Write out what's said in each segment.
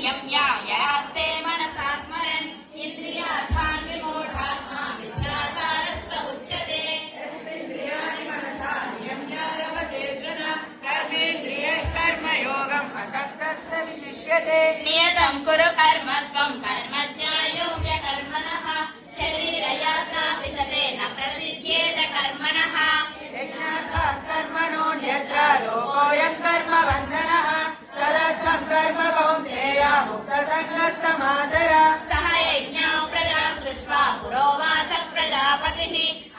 संयम्यायास्ते मनसा स्मरन् इन्द्रियार्थान् विमूढात्मा मिथ्याचारस्त उच्यते। इन्द्रियाणि मनसा नियम्य रमते च न कर्मेन्द्रियः कर्मयोगम् असक्तस्य विशिष्यते। नियतं कुरु कर्म त्वं कर्म ज्यायो ह्यकर्मणः शरीरयात्रा विदते न प्रसिद्ध्येत कर्मणः। यज्ञार्थात् कर्मणोऽन्यत्र लोकोऽयं कर्मबन्धनः तदर्थं कर्म कौन्तेय मुक्तसङ्गस्तमाचर। सह यज्ञो प्रजा सृष्ट्वा पुरोवाच प्रजापतिः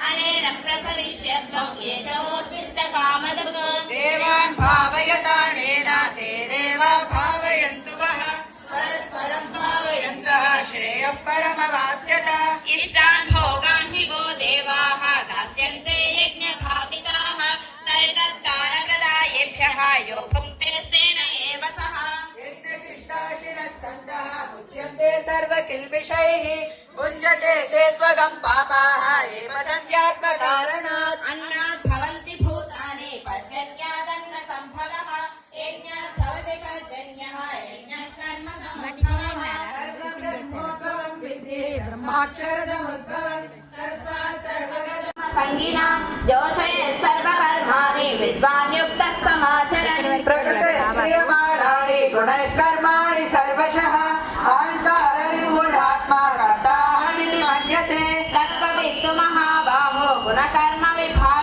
अनेन प्रसविष्यत्वं येषवोत्तिष्ठकामधुक्। देवान् भावयतानेन ते देवा भावयन्तु वः परस्परं भावयन्तः श्रेयः परमवाप्स्यत। इष्टान् भोगान् हि वो देवाः दास्यन्ते यज्ञघातिकाः तैतत्तानप्रदायेभ्यः यो भुङ्क्ते तेन एव सः। यज्ञशिष्टाशिनस्तन्तः मुच्यन्ते सर्वकिल्बिषैः भुञ्जते ते त्वगं पापाः एव सन्त्यात्मकारणात्। अन्नात् भवन्ति भूतानि पर्जन्यादन्न सम्भवः यज्ञात् भवति पर्जन्यः यज्ञः कर्म कर्मब्रह्मोद्भवं विद्धि ब्रह्माक्षरदमुद्भवम् तस्मात् सर्वगतम् संगिना जोषयेत् सर्वकर्माणि विद्वान् युक्तः समाचरन्। प्रकृतिक्रियमाणानि गुणैः कर्माणि सर्वशः अहङ्कारविमूढात्मा कर्ताहमिति मन्यते। तत्त्ववित्तु महाबाहो गुणकर्म विभागः